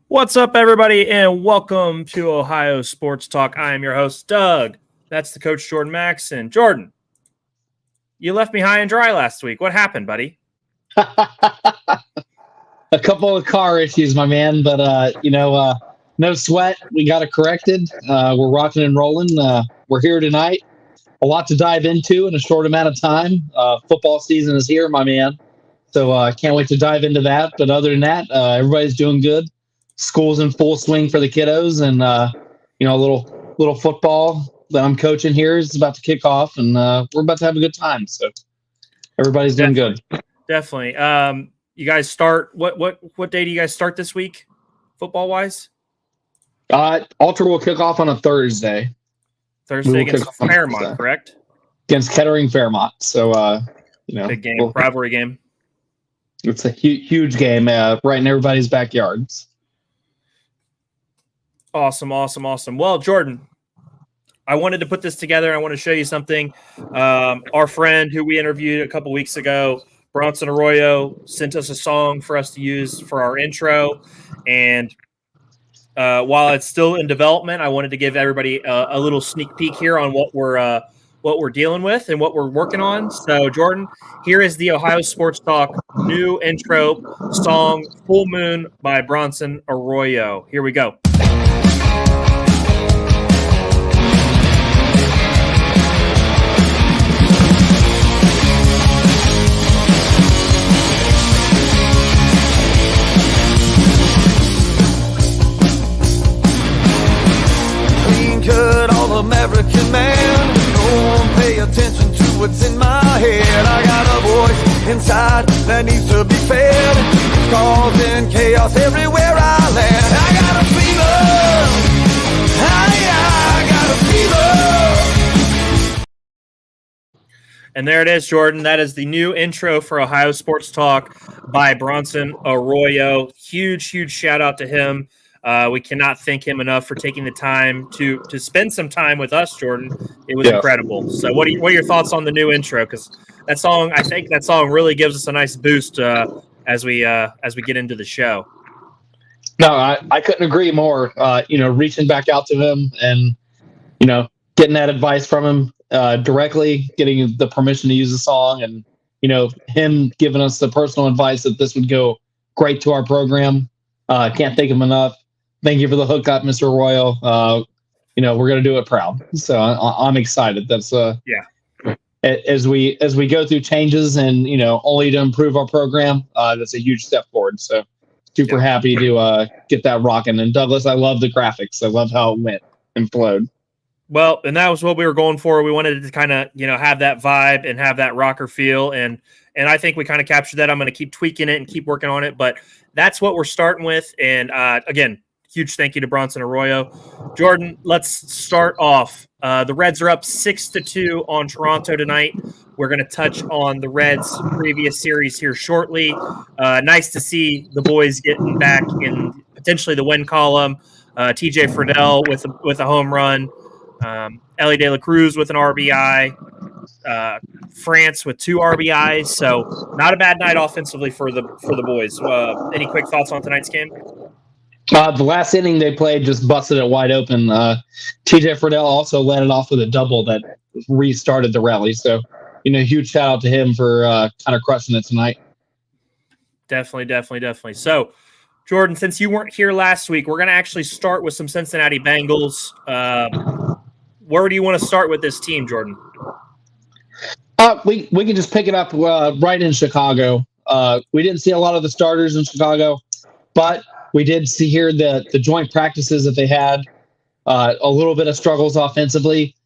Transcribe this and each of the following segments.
What's up, everybody, and welcome to Ohio Sports Talk. I am your host, Doug. That's the Coach Jordan Maxon. Jordan, you left me high and dry last week. What happened, buddy? A couple of car issues, my man, but no sweat. We got it corrected. We're rocking and rolling. We're here tonight. A lot to dive into in a short amount of time. Football season is here, my man. So I can't wait to dive into that. But other than that, everybody's doing good. School's in full swing for the kiddos, and a little football that I'm coaching here is about to kick off, and we're about to have a good time. So everybody's doing good. Definitely. You guys start what day do you guys start this week, football wise? Ultra will kick off on a Thursday. Thursday against Fairmont, correct? Against Kettering Fairmont. So big game, rivalry game. It's a huge game, right in everybody's backyards. Awesome. Well, Jordan, I wanted to put this together. I want to show you something. Our friend who we interviewed a couple weeks ago, Bronson Arroyo, sent us a song for us to use for our intro. And while it's still in development, I wanted to give everybody a little sneak peek here on what we're dealing with and what we're working on. So, Jordan, here is the Ohio Sports Talk new intro song, Full Moon by Bronson Arroyo. Here we go. American man, don't pay attention to what's in my head. I got a voice inside that needs to be fed. It's causing chaos everywhere I land. I got a fever. I got a fever. And there it is, Jordan. That is the new intro for Ohio Sports Talk by Bronson Arroyo. Huge shout out to him. We cannot thank him enough for taking the time to spend some time with us, Jordan. It was incredible. So what are your thoughts on the new intro? Because I think that song really gives us a nice boost as we get into the show. No, I couldn't agree more. Reaching back out to him and, getting that advice from him directly, getting the permission to use the song, and, him giving us the personal advice that this would go great to our program. Can't thank him enough. Thank you for the hookup, Mr. Arroyo. We're going to do it proud. So I'm excited. That's as we go through changes and, only to improve our program, that's a huge step forward. So super happy to get that rocking. And Douglas, I love the graphics. I love how it went and flowed. Well, and that was what we were going for. We wanted to kind of, have that vibe and have that rocker feel. And I think we kind of captured that. I'm going to keep tweaking it and keep working on it. But that's what we're starting with. And again, huge thank you to Bronson Arroyo. Jordan, let's start off. The Reds are up 6-2 on Toronto tonight. We're going to touch on the Reds' previous series here shortly. Nice to see the boys getting back in potentially the win column. TJ Friedel with a home run. Ellie De La Cruz with an RBI. France with 2 RBIs. So not a bad night offensively for the boys. Any quick thoughts on tonight's game? The last inning they played just busted it wide open. TJ Friedel also led it off with a double that restarted the rally. So, huge shout out to him for kind of crushing it tonight. Definitely. So, Jordan, since you weren't here last week, we're going to actually start with some Cincinnati Bengals. Where do you want to start with this team, Jordan? We can just pick it up right in Chicago. We didn't see a lot of the starters in Chicago, but we did see here the joint practices that they had, a little bit of struggles offensively.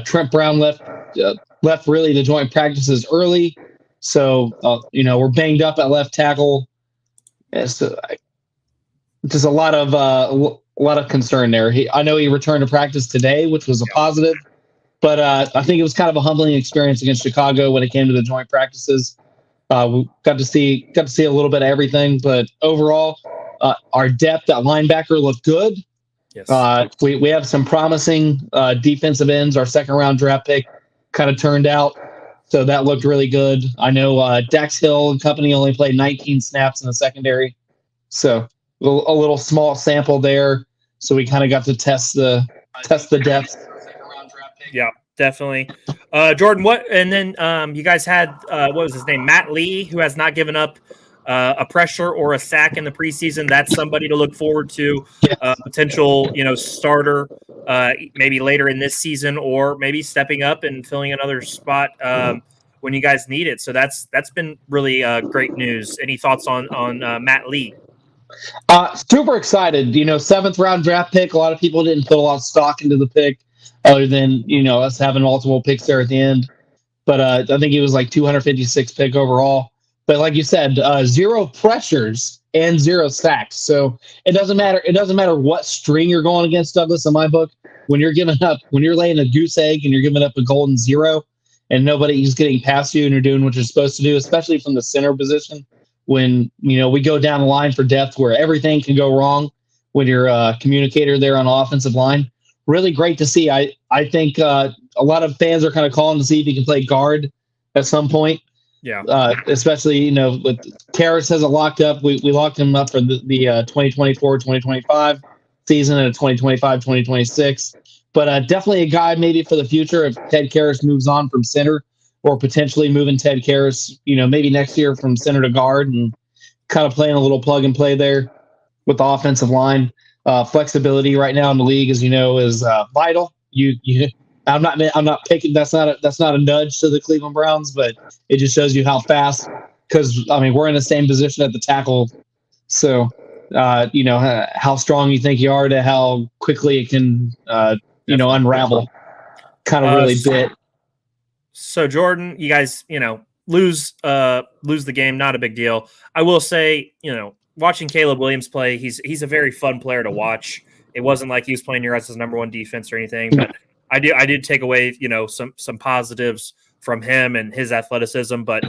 Trent Brown left really the joint practices early. So, we're banged up at left tackle. So, just a lot of concern there. I know he returned to practice today, which was a positive, but I think it was kind of a humbling experience against Chicago when it came to the joint practices. We got to see a little bit of everything, but overall, our depth at linebacker looked good. Yes. We have some promising defensive ends. Our second-round draft pick kind of turned out, so that looked really good. I know Dax Hill and company only played 19 snaps in the secondary, so a little small sample there, so we kind of got to test the depth. Yeah, definitely. Jordan, what? And then you guys had what was his name? Matt Lee, who has not given up a pressure or a sack in the preseason. That's somebody to look forward to. Potential, starter maybe later in this season, or maybe stepping up and filling another spot when you guys need it. So that's been really great news. Any thoughts on Matt Lee? Super excited. 7th round draft pick. A lot of people didn't put a lot of stock into the pick, other than us having multiple picks there at the end. But I think he was like 256 pick overall. But like you said, 0 pressures and 0 sacks. So it doesn't matter. It doesn't matter what string you're going against, Douglas. In my book, when you're laying a goose egg and you're giving up a golden 0, and nobody's getting past you, and you're doing what you're supposed to do, especially from the center position. When we go down the line for depth, where everything can go wrong when you're a communicator there on the offensive line. Really great to see. I think a lot of fans are kind of calling to see if he can play guard at some point. Yeah. Especially, with Karras hasn't locked up. We locked him up for the 2024-2025 season and 2025-2026. But definitely a guy maybe for the future if Ted Karras moves on from center, or potentially moving Ted Karras, maybe next year from center to guard, and kind of playing a little plug and play there with the offensive line. Flexibility right now in the league, as you know, is vital. I'm not picking. That's not a nudge to the Cleveland Browns, but it just shows you how fast. Because we're in the same position at the tackle, so how strong you think you are to how quickly it can unravel. Kind of really bit. So Jordan, you guys, lose the game, not a big deal. I will say, watching Caleb Williams play, he's a very fun player to watch. It wasn't like he was playing your guys' number 1 defense or anything, but I did take away, some positives from him and his athleticism. But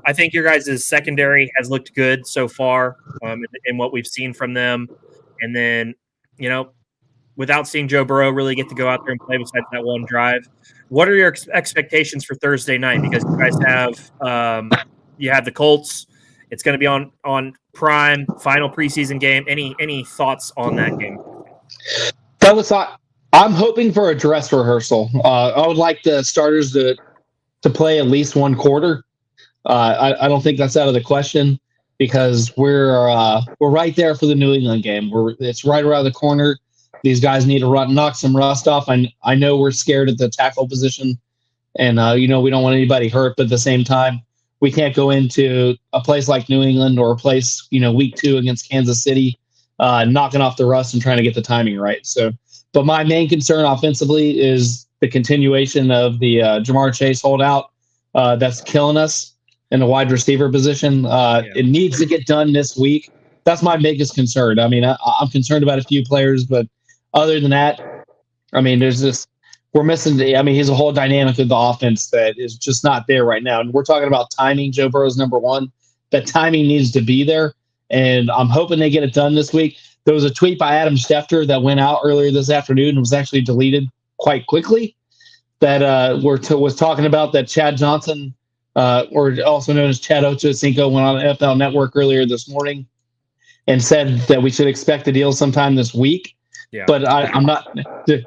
I think your guys' secondary has looked good so far in what we've seen from them. And then, without seeing Joe Burrow really get to go out there and play besides that one drive, what are your expectations for Thursday night? Because you guys have the Colts. It's going to be on Prime, final preseason game. Any thoughts on that game? Douglas, I'm hoping for a dress rehearsal. I would like the starters to play at least one quarter. I don't think that's out of the question, because we're right there for the New England game. It's right around the corner. These guys need to knock some rust off. I know we're scared at the tackle position, and we don't want anybody hurt. But at the same time, we can't go into a place like New England, or a place week 2 against Kansas City, knocking off the rust and trying to get the timing right. So, but my main concern offensively is the continuation of the Jamar Chase holdout that's killing us in the wide receiver position. It needs to get done this week. That's my biggest concern. I'm concerned about a few players, but other than that, we're missing he's a whole dynamic of the offense that is just not there right now. And we're talking about timing. Joe Burrow's number 1. That timing needs to be there. And I'm hoping they get it done this week. There was a tweet by Adam Schefter that went out earlier this afternoon and was actually deleted quite quickly, that was talking about that Chad Johnson, or also known as Chad Ochocinco, went on the NFL Network earlier this morning and said that we should expect a deal sometime this week. Yeah. But I'm not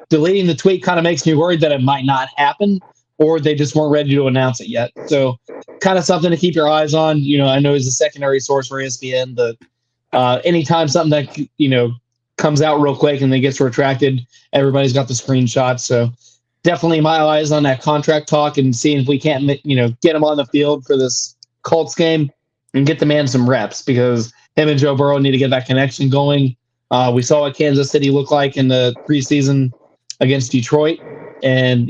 deleting the tweet. Kind of makes me worried that it might not happen, or they just weren't ready to announce it yet. So kind of something to keep your eyes on. I know he's a secondary source for ESPN, but anytime something that, comes out real quick and then gets retracted, everybody's got the screenshot. So definitely my eyes on that contract talk and seeing if we can't, get him on the field for this Colts game and get the man some reps, because him and Joe Burrow need to get that connection going. We saw what Kansas City looked like in the preseason against Detroit, and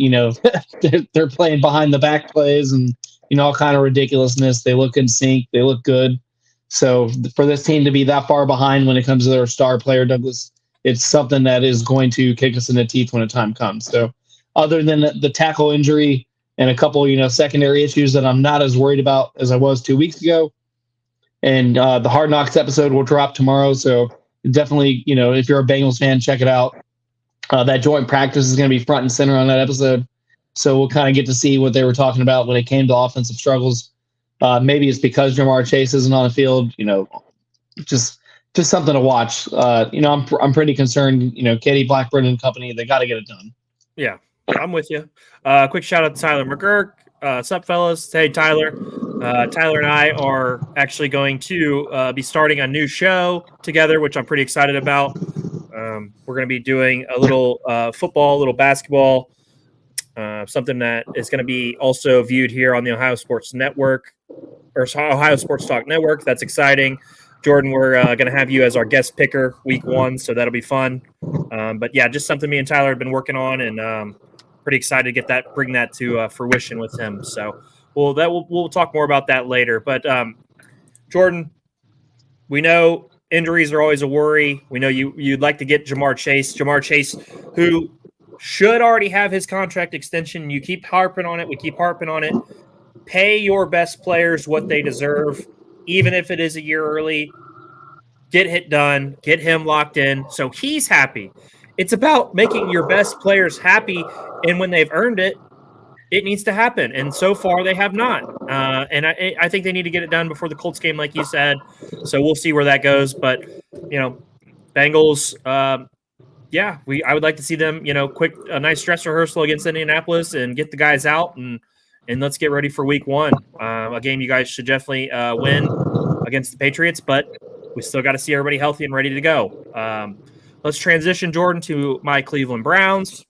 they're playing behind the back plays and all kind of ridiculousness. They look in sync, they look good. So for this team to be that far behind when it comes to their star player, Douglas, it's something that is going to kick us in the teeth when the time comes. So other than the tackle injury and a couple secondary issues that I'm not as worried about as I was 2 weeks ago, and the Hard Knocks episode will drop tomorrow. So definitely, if you're a Bengals fan, check it out. That joint practice is going to be front and center on that episode. So we'll kind of get to see what they were talking about when it came to offensive struggles. Maybe it's because Jamar Chase isn't on the field, just just something to watch. I'm pretty concerned. Katie Blackburn and company, they got to get it done. Yeah, I'm with you. Quick shout out to Tyler McGurk. What's up, fellas? Hey, Tyler. Tyler and I are actually going to be starting a new show together, which I'm pretty excited about. We're going to be doing a little football, a little basketball, something that is going to be also viewed here on the Ohio Sports Network or Ohio Sports Talk Network. That's exciting. Jordan, we're going to have you as our guest picker week 1, so that'll be fun. But yeah, just something me and Tyler have been working on, and pretty excited to bring that to fruition with him. So we'll talk more about that later. But Jordan, we know injuries are always a worry. We know you'd like to get Jamar Chase, who should already have his contract extension. You keep harping on it. We keep harping on it. Pay your best players what they deserve, even if it is a year early. Get it done. Get him locked in so he's happy. It's about making your best players happy, and when they've earned it, it needs to happen. And so far, they have not. And I think they need to get it done before the Colts game, like you said. So we'll see where that goes. But, Bengals, I would like to see them, a nice dress rehearsal against Indianapolis and get the guys out and let's get ready for week 1. A game you guys should definitely win against the Patriots, but we still got to see everybody healthy and ready to go. Let's transition, Jordan, to my Cleveland Browns.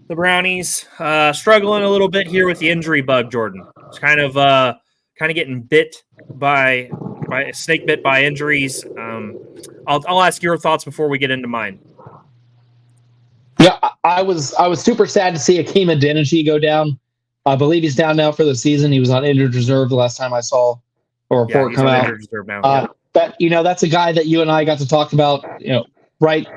The Brownies struggling a little bit here with the injury bug, Jordan. It's kind of getting bit by a snake bit by injuries. I'll ask your thoughts before we get into mine. Yeah, I was super sad to see Akeem Adeniji go down. I believe he's down now for the season. He was on injured reserve the last time I saw a report come out. Injured reserve now. That's a guy that you and I got to talk about, right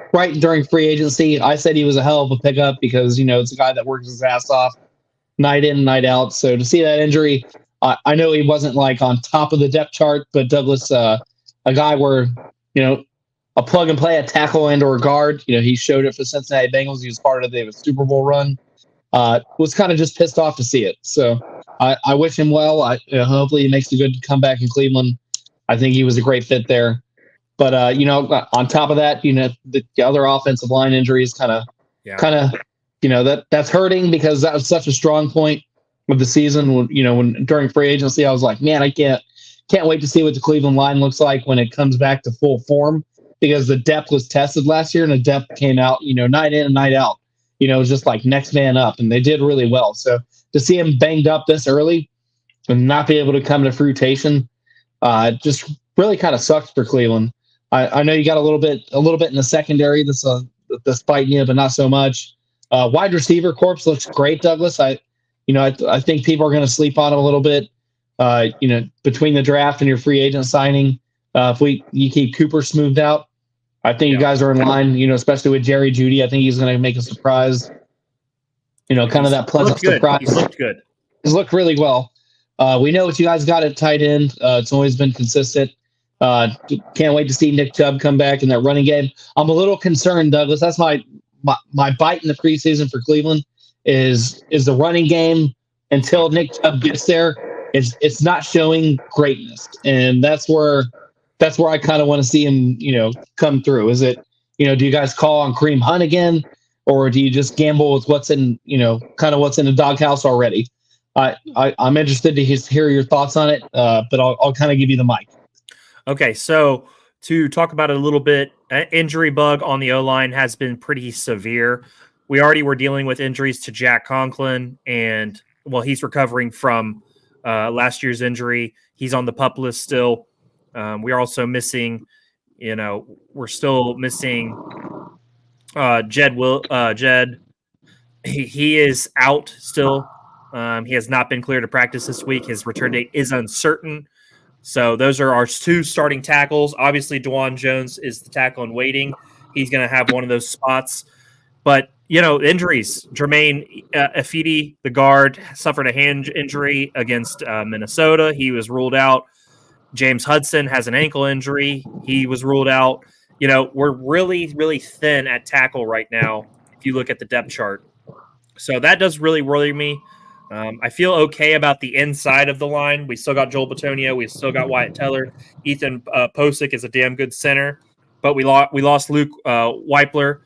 during free agency. I said he was a hell of a pickup because, it's a guy that works his ass off night in, night out. So to see that injury, I know he wasn't like on top of the depth chart, but Douglas, a guy where, a plug and play at tackle and or guard, he showed it for Cincinnati Bengals. He was part of the Super Bowl run. Was kind of just pissed off to see it. So I wish him well. Hopefully he makes a good comeback in Cleveland. I think he was a great fit there. But, on top of that, the other offensive line injuries that's hurting because that was such a strong point of the season. When during free agency, I was like, man, I can't wait to see what the Cleveland line looks like when it comes back to full form, because the depth was tested last year and the depth came out, night in and night out. It was just like next man up, and they did really well. So to see him banged up this early and not be able to come to fruition, just really kind of sucks for Cleveland. I know you got a little bit in the secondary that's biting you, but not so much. Wide receiver corps looks great, Douglas. I think people are going to sleep on him a little bit. Between the draft and your free agent signing, if you keep Cooper smoothed out, I think you guys are in line. Especially with Jerry Jeudy, I think he's going to make a surprise. Kind of that pleasant surprise. He's looked good. He's looked really well. We know what you guys got at tight end. It's always been consistent. Can't wait to see Nick Chubb come back in that running game. I'm a little concerned, Douglas. That's my bite in the preseason for Cleveland is the running game until Nick Chubb gets there. It's not showing greatness, and that's where I kind of want to see him, come through. Is it, do you guys call on Kareem Hunt again, or do you just gamble with what's in, kind of what's in the doghouse already? I'm interested to hear your thoughts on it, but I'll kind of give you the mic. Okay, so to talk about it a little bit, injury bug on the O-line has been pretty severe. We already were dealing with injuries to Jack Conklin, and, he's recovering from last year's injury. He's on the PUP list still. We are also missing, we're still missing Jed. He is out still. He has not been cleared to practice this week. His return date is uncertain. So those are our 2 starting tackles. Obviously, DeJuan Jones is the tackle in waiting. He's going to have one of those spots. But, injuries. Jermaine Ifedi, the guard, suffered a hand injury against Minnesota. He was ruled out. James Hudson has an ankle injury. He was ruled out. We're really, really thin at tackle right now if you look at the depth chart. So that does really worry me. I feel okay about the inside of the line. We still got Joel Bitonio. We still got Wyatt Teller. Ethan Posick is a damn good center. But we lost Luke Weipler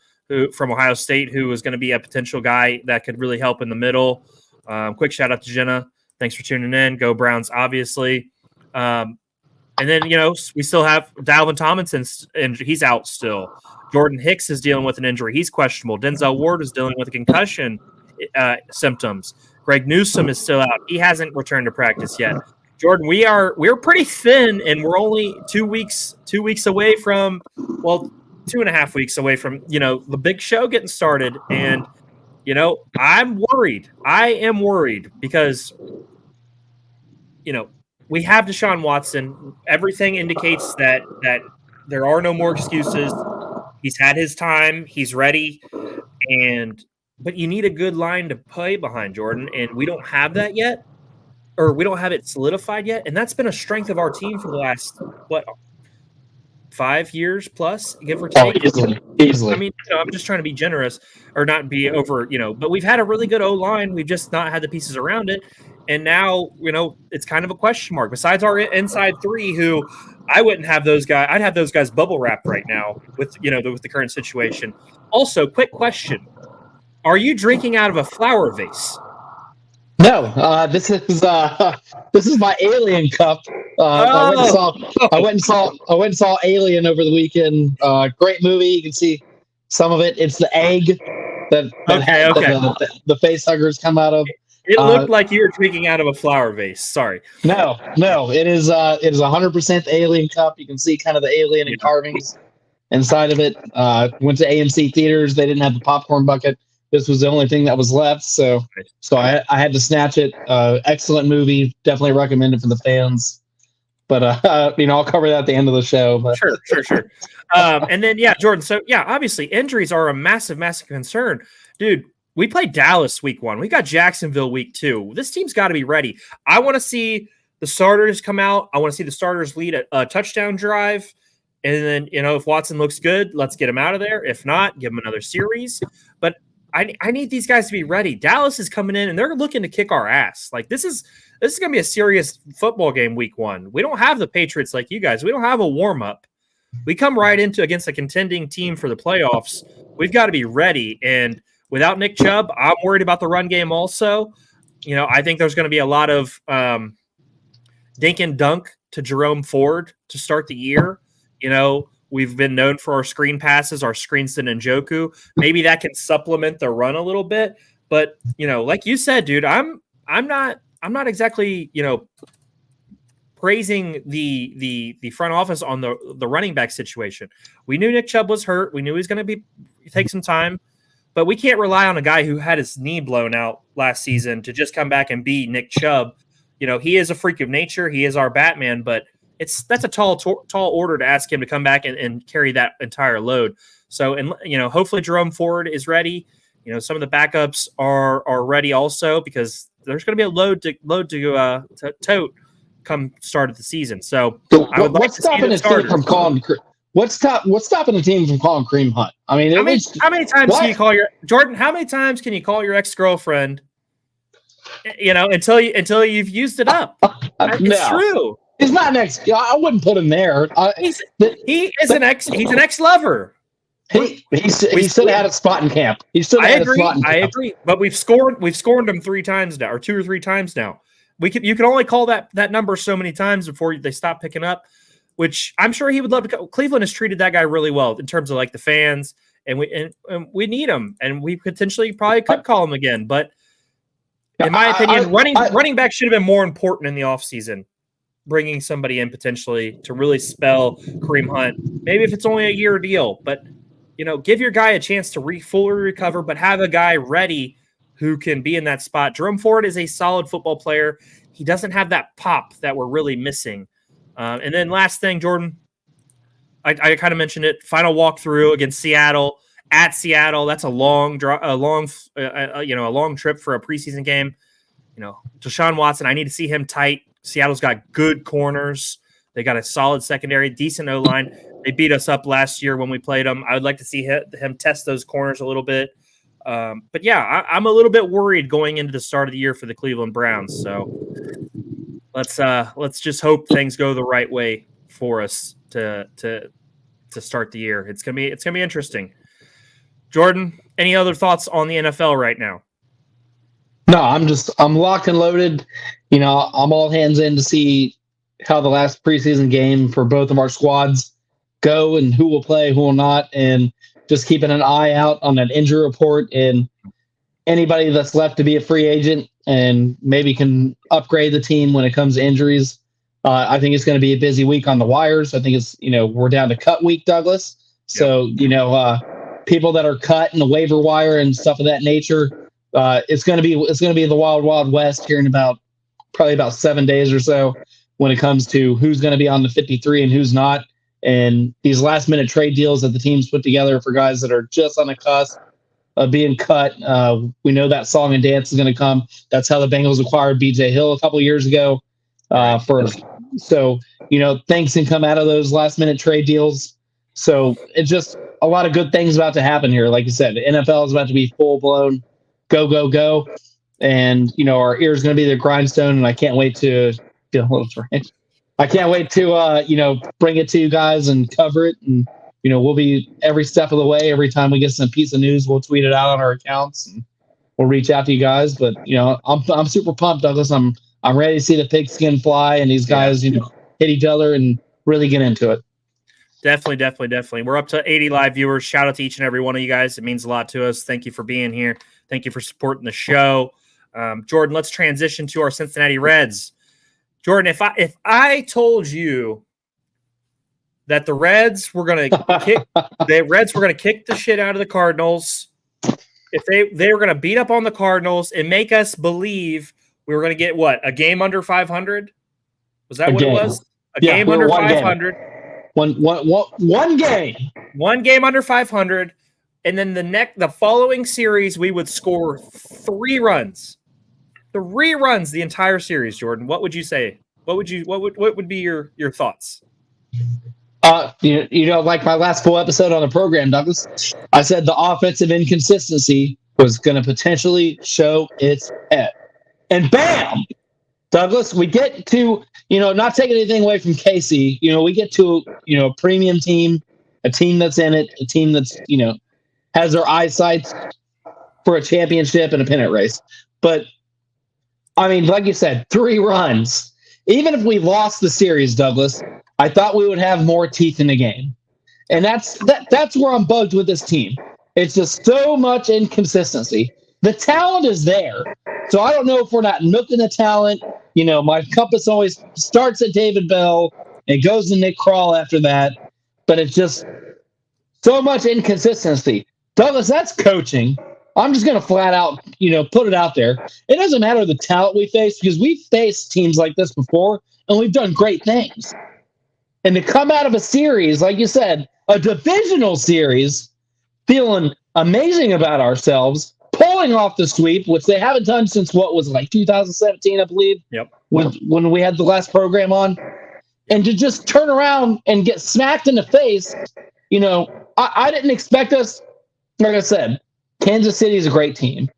from Ohio State, who was going to be a potential guy that could really help in the middle. Quick shout out to Jenna. Thanks for tuning in. Go Browns, obviously. And then, we still have Dalvin Tomlinson, and he's out still. Jordan Hicks is dealing with an injury. He's questionable. Denzel Ward is dealing with a concussion symptoms. Greg Newsome is still out. He hasn't returned to practice yet. Jordan, we're pretty thin, and we're only 2 weeks away from, 2.5 weeks away from, the big show getting started. And, I'm worried. I am worried because, we have Deshaun Watson. Everything indicates that there are no more excuses. He's had his time. He's ready. But you need a good line to play behind, Jordan, and we don't have that yet. Or we don't have it solidified yet, and that's been a strength of our team for the last 5 years plus, give or take. Easily. I mean, I'm just trying to be generous or not be over, but we've had a really good O line. We've just not had the pieces around it, and now it's kind of a question mark. Besides our inside three, who I wouldn't have those guys. I'd have those guys bubble wrapped right now with with the current situation. Also, quick question: are you drinking out of a flower vase? No, this is my Alien cup. I went and saw Alien over the weekend. Great movie. You can see some of it. It's the egg that the face huggers come out of. It looked like you were drinking out of a flower vase. Sorry. No. It is 100% the Alien cup. You can see kind of the alien and carvings inside of it. Went to AMC theaters. They didn't have the popcorn bucket. This was the only thing that was left, so I had to snatch it. Excellent movie, definitely recommend it for the fans. But I'll cover that at the end of the show. But. Sure. And then Jordan. So obviously injuries are a massive concern, dude. We played Dallas week 1. We got Jacksonville week 2. This team's got to be ready. I want to see the starters come out. I want to see the starters lead a touchdown drive. And then if Watson looks good, let's get him out of there. If not, give him another series. But I need these guys to be ready. Dallas is coming in, and they're looking to kick our ass. Like, this is going to be a serious football game week 1. We don't have the Patriots like you guys. We don't have a warm-up. We come right into against a contending team for the playoffs. We've got to be ready. And without Nick Chubb, I'm worried about the run game also. I think there's going to be a lot of dink and dunk to Jerome Ford to start the year. We've been known for our screen passes, our screens to Njoku. Maybe that can supplement the run a little bit. But, like you said, dude, I'm not exactly, praising the front office on the running back situation. We knew Nick Chubb was hurt. We knew he was going to take some time. But we can't rely on a guy who had his knee blown out last season to just come back and be Nick Chubb. He is a freak of nature. He is our Batman, but that's a tall order to ask him to come back and carry that entire load. So, and hopefully Jerome Ford is ready. Some of the backups are ready also, because there's going to be a load to tote come start of the season. So I would like to see the starters. What's stopping the team from calling Kareem Hunt? I mean, how many times can you call Jordan? How many times can you call your ex-girlfriend? Until you've used it up. It's true. He's not an ex. I wouldn't put him there. He's an ex-lover. He still had a spot in camp. I agree. But we've scored him 3 times now, or 2 or 3 times now. You can only call that number so many times before they stop picking up, which I'm sure he would love to. Cleveland has treated that guy really well in terms of like the fans, and we need him, and we potentially probably could call him again. But in my opinion, running back should have been more important in the offseason. Bringing somebody in potentially to really spell Kareem Hunt. Maybe if it's only a year deal, but give your guy a chance to fully recover, but have a guy ready who can be in that spot. Jerome Ford is a solid football player. He doesn't have that pop that we're really missing. And then last thing, Jordan, I kind of mentioned it. Final walkthrough against Seattle at Seattle. That's a long trip for a preseason game. Deshaun Watson, I need to see him tight. Seattle's got good corners. They got a solid secondary, decent O-line. They beat us up last year when we played them. I would like to see him test those corners a little bit. But yeah, I'm a little bit worried going into the start of the year for the Cleveland Browns. So let's just hope things go the right way for us to start the year. It's gonna be interesting. Jordan, any other thoughts on the NFL right now? No, I'm locked and loaded. I'm all hands in to see how the last preseason game for both of our squads go and who will play, who will not, and just keeping an eye out on that injury report and anybody that's left to be a free agent and maybe can upgrade the team when it comes to injuries. I think it's going to be a busy week on the wires. I think it's, we're down to cut week, Douglas. So, people that are cut in the waiver wire and stuff of that nature, it's going to be the wild, wild west here in probably about 7 days or so when it comes to who's going to be on the 53 and who's not. And these last minute trade deals that the teams put together for guys that are just on the cusp of being cut. We know that song and dance is going to come. That's how the Bengals acquired BJ Hill a couple of years ago. So things can come out of those last minute trade deals. So it's just a lot of good things about to happen here. Like you said, the NFL is about to be full blown go, go, go. And, our ear is going to be the grindstone. And I can't wait to get a little strange. I can't wait to, bring it to you guys and cover it. And, we'll be every step of the way. Every time we get some piece of news, we'll tweet it out on our accounts and we'll reach out to you guys. But, I'm super pumped, Douglas. I'm ready to see the pigskin fly and these guys, hit each other and really get into it. Definitely. We're up to 80 live viewers. Shout out to each and every one of you guys. It means a lot to us. Thank you for being here. Thank you for supporting the show. Jordan, let's transition to our Cincinnati Reds. Jordan, if I told you that the Reds were going to kick the shit out of the Cardinals, if they were going to beat up on the Cardinals and make us believe we were going to get a game under 500? Was that what it was? A game under 500. One game. One game under 500, and then the following series we would score 3 runs. 3 runs the entire series, Jordan. What would you say? What would be your thoughts? Like my last full episode on the program, Douglas, I said the offensive inconsistency was going to potentially show its head. And bam, Douglas, we get to, not taking anything away from Casey, we get to, a premium team, a team that's in it, a team that's, has their eyesight for a championship and a pennant race. But, like you said, 3 runs. Even if we lost the series, Douglas, I thought we would have more teeth in the game. And that's where I'm bugged with this team. It's just so much inconsistency. The talent is there. So I don't know if we're not milking the talent. My compass always starts at David Bell and goes to Nick Kroll after that. But it's just so much inconsistency. Douglas, that's coaching. I'm just going to flat out, put it out there. It doesn't matter the talent we face because we've faced teams like this before and we've done great things. And to come out of a series, like you said, a divisional series, feeling amazing about ourselves, pulling off the sweep, which they haven't done since 2017, I believe. Yep. When we had the last program on, and to just turn around and get smacked in the face, I didn't expect us. Like I said, Kansas City is a great team,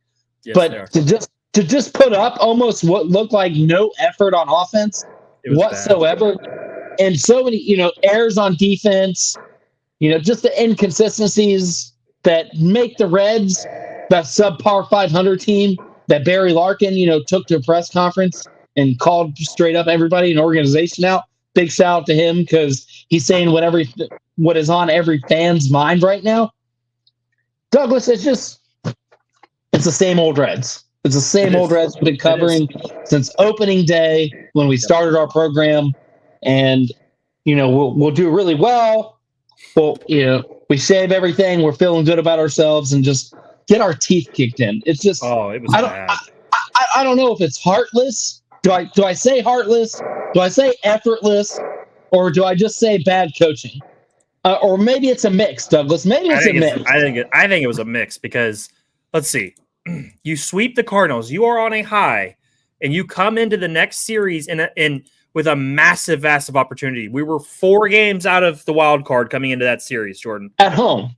yes, but to just put up almost what looked like no effort on offense whatsoever, bad. And so many errors on defense, just the inconsistencies that make the Reds that subpar 500 team that Barry Larkin, took to a press conference and called straight up everybody in organization out. Big shout out to him because he's saying what is on every fan's mind right now. Douglas, it's the same old Reds. It's the same old Reds we've been covering since opening day when we started our program. And, we'll do really well. Well, we save everything. We're feeling good about ourselves and just get our teeth kicked in. It's just, it was bad. I don't know if it's heartless. Do I say heartless? Do I say effortless? Or do I just say bad coaching? Or maybe it's a mix, Douglas. Maybe it's a mix. I think it was a mix because, let's see. You sweep the Cardinals. You are on a high, and you come into the next series with a massive opportunity. We were 4 games out of the wild card coming into that series, Jordan. At home.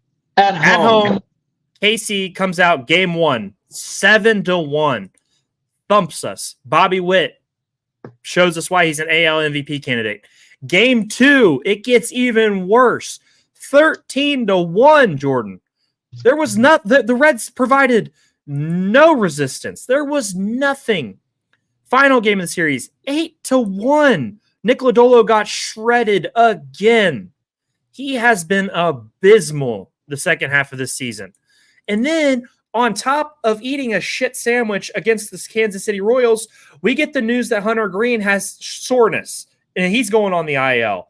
KC comes out game 1, 7-1, thumps us. Bobby Witt shows us why he's an AL MVP candidate. Game 2, it gets even worse. 13-1, Jordan. There was the Reds provided no resistance. There was nothing. Final game of the series, 8-1. Nick Lodolo got shredded again. He has been abysmal the second half of this season. And then on top of eating a shit sandwich against the Kansas City Royals, we get the news that Hunter Green has soreness and he's going on the IL.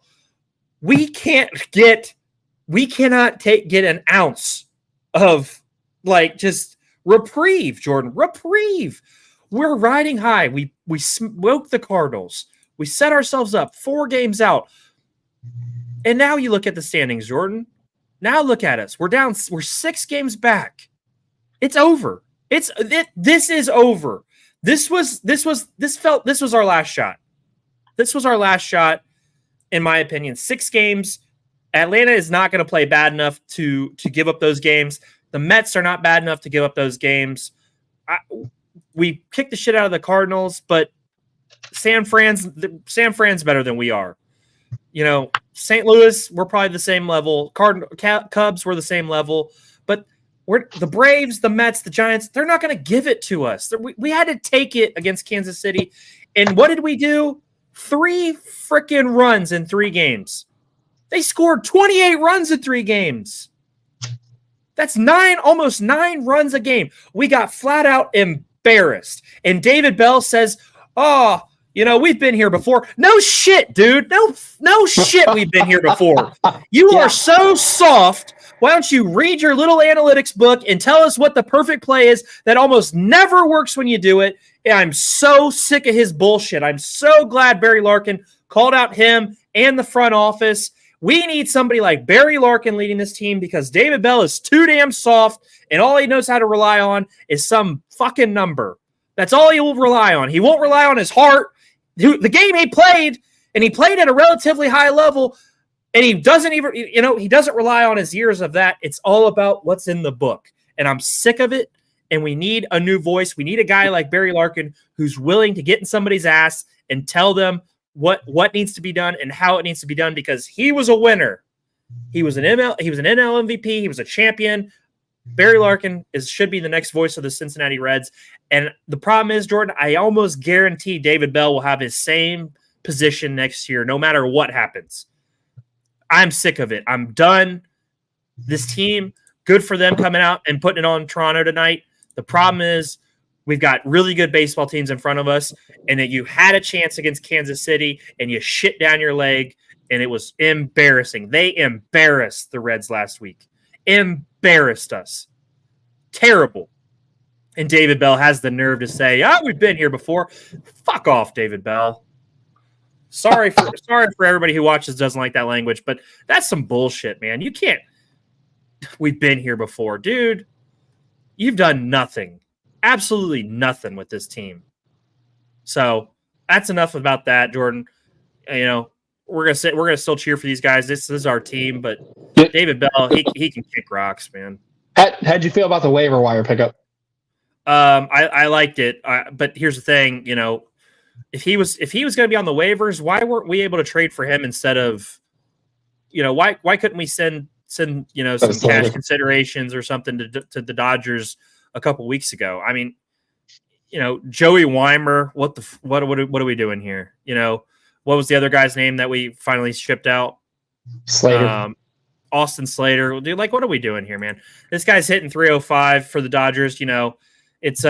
We cannot get an ounce of just reprieve, Jordan. Reprieve. We're riding high. We smoked the Cardinals. We set ourselves up 4 games out. And now you look at the standings, Jordan. Now look at us. We're down. We're 6 games back. It's over. This is over. This was our last shot. This was our last shot, in my opinion. 6 games. Atlanta is not going to play bad enough to give up those games. The Mets are not bad enough to give up those games. We kicked the shit out of the Cardinals, but San Fran's better than we are. St. Louis, we're probably the same level. Cubs, we're the same level. But the Braves, the Mets, the Giants, they're not going to give it to us. We had to take it against Kansas City. And what did we do? 3 freaking runs in 3 games. They scored 28 runs in 3 games. That's almost 9 runs a game. We got flat out embarrassed. And David Bell says, we've been here before. No shit, dude. No shit, we've been here before. You are so soft. Why don't you read your little analytics book and tell us what the perfect play is that almost never works when you do it? And I'm so sick of his bullshit. I'm so glad Barry Larkin called out him and the front office. We need somebody like Barry Larkin leading this team because David Bell is too damn soft and all he knows how to rely on is some fucking number. That's all he will rely on. He won't rely on his heart. The game he played, and he played at a relatively high level, and he doesn't even, he doesn't rely on his years of that. It's all about what's in the book. And I'm sick of it, and we need a new voice. We need a guy like Barry Larkin who's willing to get in somebody's ass and tell them what needs to be done and how it needs to be done because he was a winner. He was an NL MVP. He was a champion. Barry Larkin should be the next voice of the Cincinnati Reds. And the problem is, Jordan, I almost guarantee David Bell will have his same position next year, no matter what happens. I'm sick of it. I'm done. This team, good for them coming out and putting it on Toronto tonight. The problem is we've got really good baseball teams in front of us, and that you had a chance against Kansas City, and you shit down your leg, and it was embarrassing. They embarrassed the Reds last week. Embarrassed us. Terrible. And David Bell has the nerve to say, we've been here before. Fuck off, David Bell. Sorry for everybody who watches doesn't like that language, but that's some bullshit, man. You can't. We've been here before. Dude, you've done nothing. Absolutely nothing with this team. So that's enough about that, Jordan. We're gonna still cheer for these guys. This is our team, but David Bell, he can kick rocks, man. How'd you feel about the waiver wire pickup? I liked it, but here's the thing. If he was going to be on the waivers, why weren't we able to trade for him instead of, why couldn't we send some cash considerations or something to the Dodgers a couple weeks ago? I mean, Joey Weimer, what are we doing here? What was the other guy's name that we finally shipped out? Slater. Austin Slater. Dude, what are we doing here, man? This guy's hitting 305 for the Dodgers. It's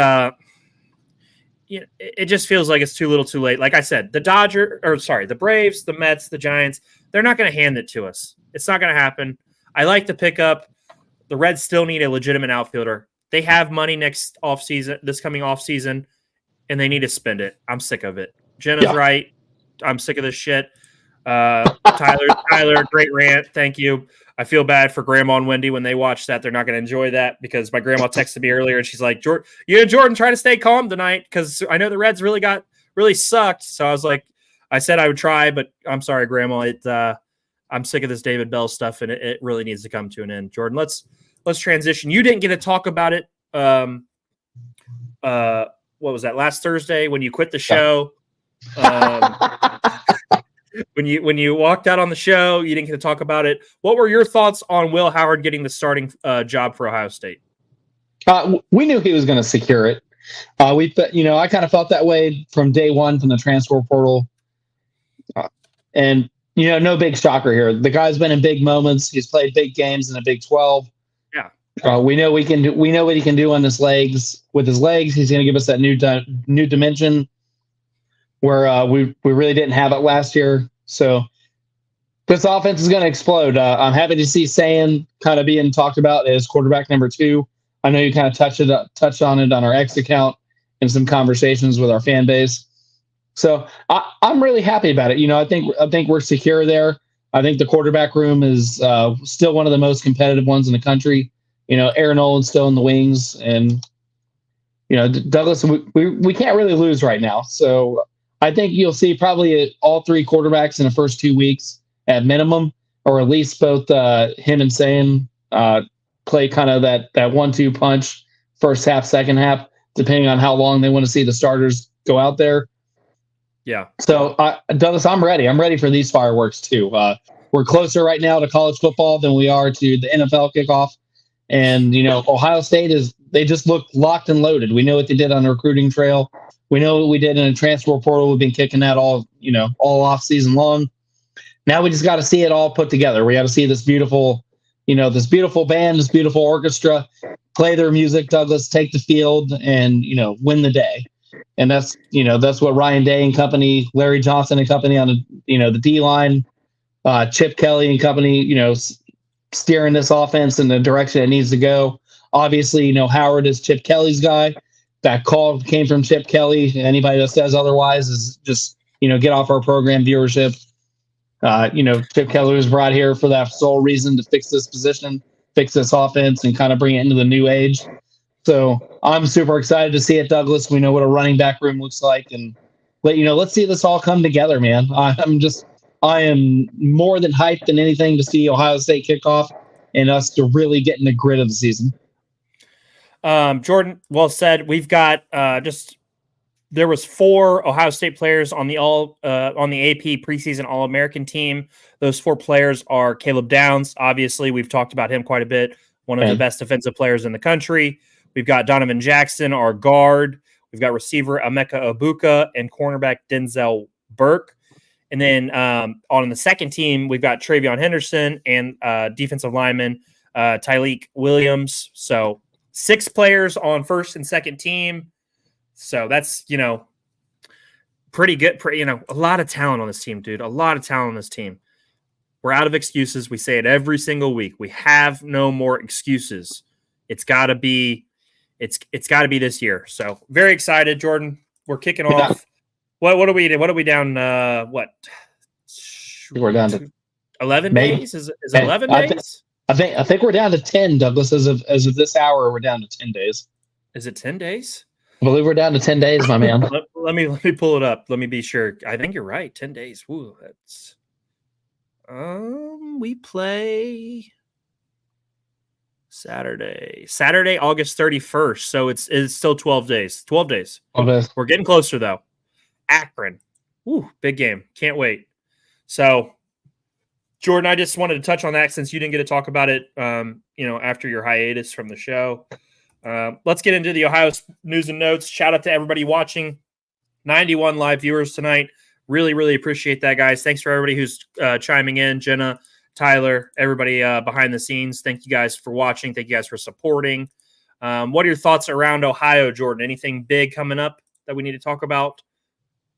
it just feels like it's too little too late. Like I said, the Braves, the Mets, the Giants, they're not going to hand it to us. It's not going to happen. I like the pickup. The Reds still need a legitimate outfielder. They have money this coming off season, and they need to spend it. I'm sick of it. Jenna's right. I'm sick of this shit. Tyler, great rant. Thank you. I feel bad for Grandma and Wendy when they watch that. They're not going to enjoy that because my grandma texted me earlier and she's like, you and Jordan try to stay calm tonight because I know the Reds really sucked. So I said I would try, but I'm sorry, Grandma. I'm sick of this David Bell stuff and it really needs to come to an end. Jordan, let's let's transition. You didn't get to talk about it. What was that, last Thursday when you quit the show? When you walked out on the show, you didn't get to talk about it. What were your thoughts on Will Howard getting the starting job for Ohio State? We knew he was going to secure it. I kind of felt that way from day one from the transfer portal. And no big shocker here. The guy's been in big moments. He's played big games in the Big 12. Yeah. We know we know what he can do on his legs. With his legs, he's going to give us that new dimension where we really didn't have it last year. So this offense is going to explode. I'm happy to see Sayan kind of being talked about as quarterback number 2. I know you kind of touched on it on our X account in some conversations with our fan base. So I'm really happy about it. I think we're secure there. I think the quarterback room is still one of the most competitive ones in the country. Aaron Nolan's still in the wings, and Douglas. We can't really lose right now. So I think you'll see probably all 3 quarterbacks in the first 2 weeks at minimum, or at least both him and Sayan play kind of that 1-2 punch, first half, second half, depending on how long they want to see the starters go out there. Yeah. So, Douglas, I'm ready. I'm ready for these fireworks too. We're closer right now to college football than we are to the NFL kickoff. And, Ohio State they just look locked and loaded. We know what they did on the recruiting trail. We know what we did in a transfer portal. We've been kicking that all off season long. Now we just got to see it all put together. We got to see this beautiful band, this beautiful orchestra play their music, Douglas, take the field and, win the day. And that's what Ryan Day and company, Larry Johnson and company on the D line, Chip Kelly and company, steering this offense in the direction it needs to go. Obviously, Howard is Chip Kelly's guy. That call came from Chip Kelly. Anybody that says otherwise is just, get off our program viewership. Chip Kelly was brought here for that sole reason to fix this position, fix this offense, and kind of bring it into the new age. So I'm super excited to see it, Douglas. We know what a running back room looks like, and let's see this all come together, man. I am more than hyped than anything to see Ohio State kick off and us to really get in the grit of the season. Jordan, well said. We've got there was 4 Ohio State players on the AP preseason All-American team. Those 4 players are Caleb Downs. Obviously, we've talked about him quite a bit. One of the best defensive players in the country. We've got Donovan Jackson, our guard. We've got receiver Emeka Ibuka and cornerback Denzel Burke. And then on the second team, we've got Travion Henderson and defensive lineman Tyleek Williams. So 6 players on first and second team. So that's, pretty good. A lot of talent on this team, dude. A lot of talent on this team. We're out of excuses. We say it every single week. We have no more excuses. It's got to be this year. So very excited, Jordan. We're kicking off. What are we down? We're down to 11 days. Is 11 days? I think we're down to 10, Douglas. As of this hour, we're down to 10 days. Is it 10 days? I believe we're down to 10 days, my man. Let me pull it up. Let me be sure. I think you're right. 10 days. Woo, that's we play Saturday, August 31st. So it's still 12 days. 12 days. We're getting closer though. Akron. Woo, big game. Can't wait. So Jordan, I just wanted to touch on that since you didn't get to talk about it after your hiatus from the show. Let's get into the Ohio news and notes. Shout out to everybody watching. 91 live viewers tonight. Really, really appreciate that, guys. Thanks for everybody who's chiming in. Jenna, Tyler, everybody behind the scenes. Thank you guys for watching. Thank you guys for supporting. What are your thoughts around Ohio, Jordan? Anything big coming up that we need to talk about?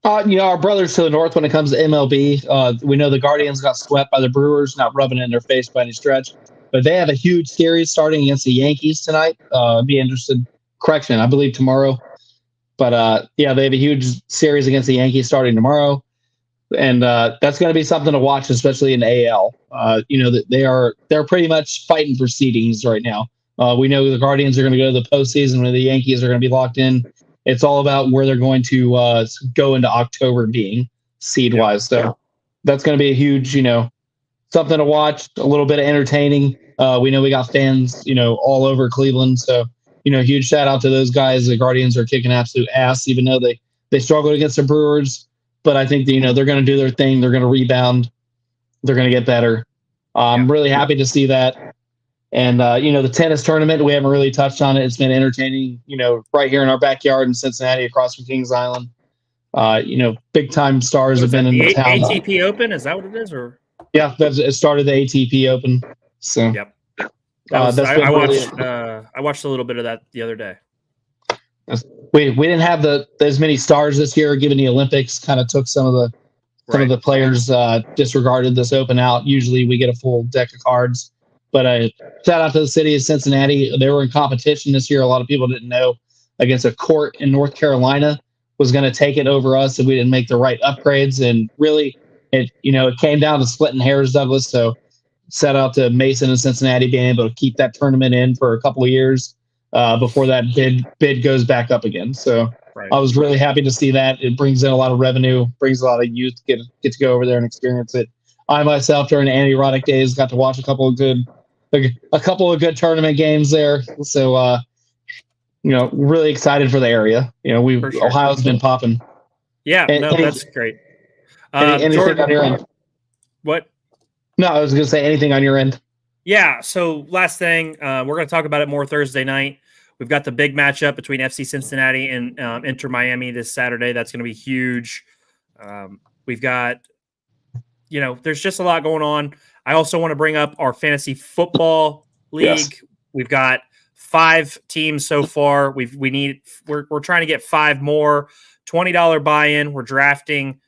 Our brothers to the north when it comes to MLB. We know the Guardians got swept by the Brewers, not rubbing it in their face by any stretch. But they have a huge series starting against the Yankees tonight. Be interested. Correction, I believe tomorrow. But they have a huge series against the Yankees starting tomorrow, and that's going to be something to watch, especially in the AL. They're pretty much fighting for seedings right now. We know the Guardians are going to go to the postseason, where the Yankees are going to be locked in. It's all about where they're going to go into October being seed wise. So that's going to be a huge, something to watch, a little bit of entertaining. We know we got fans, all over Cleveland. So, huge shout out to those guys. The Guardians are kicking absolute ass, even though they struggled against the Brewers. But I think they're going to do their thing. They're going to rebound. They're going to get better. I'm really happy to see that. And, the tennis tournament, we haven't really touched on it. It's been entertaining, right here in our backyard in Cincinnati across from Kings Island. Big time stars have been in the town. ATP Open, is that what it is? Or yeah, it started the ATP Open. So yep. I watched a little bit of that the other day. We didn't have as many stars this year, given the Olympics kind of took some of the players disregarded this Open out. Usually we get a full deck of cards. But shout out to the city of Cincinnati. They were in competition this year. A lot of people didn't know, against a court in North Carolina was going to take it over us if we didn't make the right upgrades. And really, it came down to splitting hairs, Douglas. So shout out to Mason and Cincinnati being able to keep that tournament in for a couple of years before that bid goes back up again. So I was really happy to see that. It brings in a lot of revenue, brings a lot of youth get to go over there and experience it. I myself, during the anti-erotic days, got to watch a couple of good tournament games there. So, really excited for the area. Ohio's been popping. Yeah, that's great. Anything Jordan, on your end? What? No, I was going to say anything on your end. Yeah. So last thing, we're going to talk about it more Thursday night. We've got the big matchup between FC Cincinnati and Inter Miami this Saturday. That's going to be huge. We've got, there's just a lot going on. I also want to bring up our fantasy football league. Yes. We've got 5 teams so far. We're trying to get 5 more. $20 buy-in. We're drafting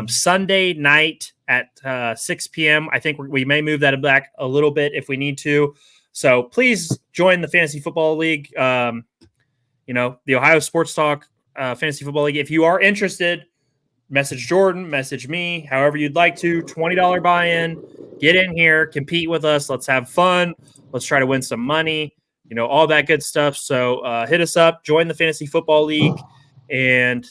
Sunday night at 6 p.m. I think we may move that back a little bit if we need to. So please join the Fantasy Football League. The Ohio Sports Talk Fantasy Football League. If you are interested, message Jordan, message me, however you'd like to. $20 buy-in. Get in here, compete with us. Let's have fun. Let's try to win some money. All that good stuff. So hit us up. Join the Fantasy Football League. And,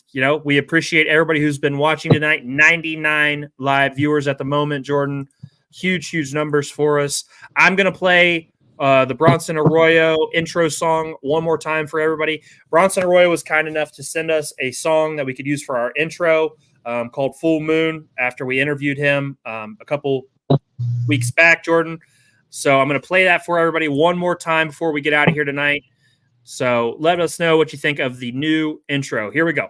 we appreciate everybody who's been watching tonight. 99 live viewers at the moment, Jordan. Huge, huge numbers for us. I'm going to play the Bronson Arroyo intro song one more time for everybody. Bronson Arroyo was kind enough to send us a song that we could use for our intro called Full Moon after we interviewed him a couple weeks back, Jordan. So I'm going to play that for everybody one more time before we get out of here tonight. So let us know what you think of the new intro. Here we go.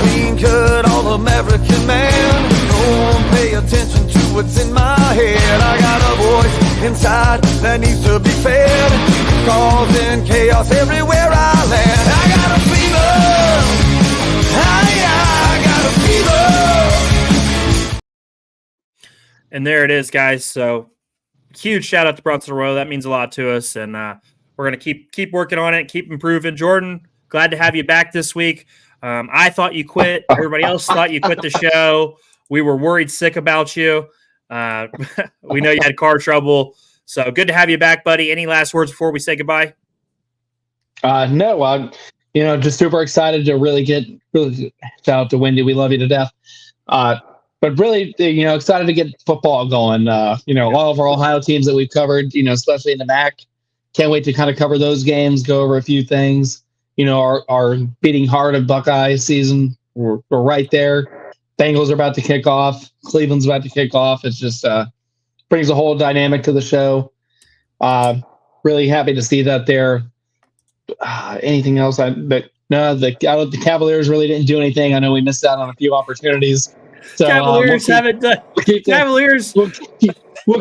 Clean-cut all-American man. No one pay attention to what's in my head. I got a voice inside that needs to be fed. Causing chaos everywhere I land. I got a fever. I got a fever. And there it is, guys. So huge shout out to Bronson Arroyo. That means a lot to us. And we're going to keep working on it, keep improving. Jordan, glad to have you back this week. I thought you quit. Everybody else thought you quit the show. We were worried sick about you. We know you had car trouble. So good to have you back, buddy. Any last words before we say goodbye? No, just super excited to really shout out to Wendy. We love you to death. But really, excited to get football going. All of our Ohio teams that we've covered, especially in the MAC. Can't wait to kind of cover those games, go over a few things. Our beating heart of Buckeye season. We're right there. Bengals are about to kick off. Cleveland's about to kick off. It's just brings a whole dynamic to the show. Really happy to see that there. Anything else? The Cavaliers really didn't do anything. I know we missed out on a few opportunities. So, Cavaliers haven't done. Cavaliers. We'll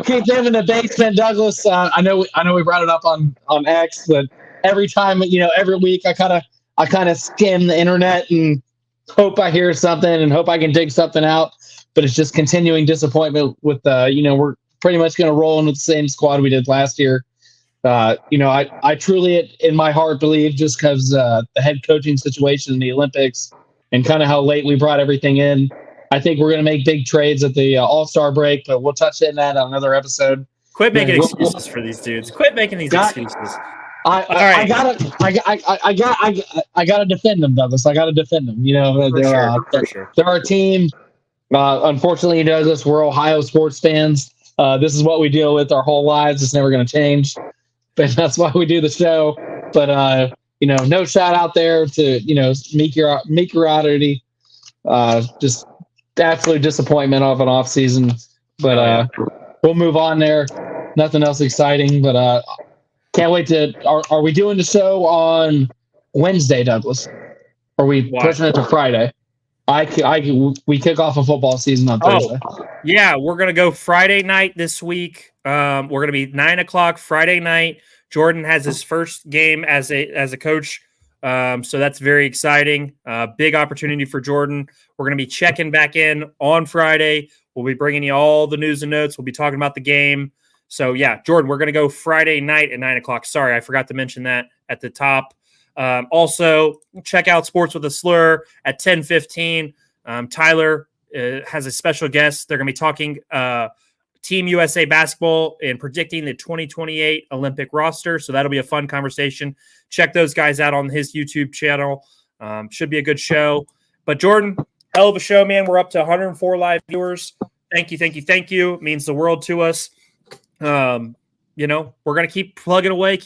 keep them in the basement, Douglas. I know we brought it up on X, but every time, every week, I kind of skim the internet and hope I hear something and hope I can dig something out. But it's just continuing disappointment with we're pretty much going to roll in with the same squad we did last year. I truly, in my heart, believe just because the head coaching situation in the Olympics and kind of how late we brought everything in, I think we're going to make big trades at the All-Star break, but we'll touch on that on another episode. Quit making Yeah, excuses for these dudes. Quit making these excuses. I gotta defend them, Douglas. I gotta defend them. You know, For sure. they're our team. Unfortunately, Douglas, we're Ohio sports fans. This is what we deal with our whole lives. It's never going to change, but that's why we do the show. But no shout out there to mediocrity. Just absolute disappointment of an off season. But we'll move on there. Nothing else exciting, but can't wait to. Are we doing the show on Wednesday, Douglas? Or are we pushing it to Friday? We kick off a football season on Thursday. Yeah, we're gonna go Friday night this week. We're gonna be 9:00 Friday night. Jordan has his first game as a coach, so that's very exciting. Big opportunity for Jordan. We're gonna be checking back in on Friday. We'll be bringing you all the news and notes. We'll be talking about the game. So yeah, Jordan, we're gonna go Friday night at 9:00. Sorry, I forgot to mention that at the top. Also, check out Sports with a Slur at 10:15. Tyler has a special guest. They're going to be talking Team USA basketball and predicting the 2028 Olympic roster. So that'll be a fun conversation. Check those guys out on his YouTube channel. Should be a good show. But Jordan, hell of a show, man. We're up to 104 live viewers. Thank you. It means the world to us. We're going to keep plugging away.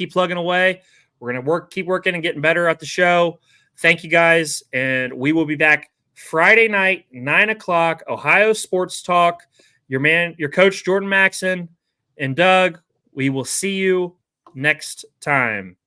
We're going to keep working and getting better at the show. Thank you guys. And we will be back Friday night, 9:00, Ohio Sports Talk. Your coach, Jordan Maxon, and Doug. We will see you next time.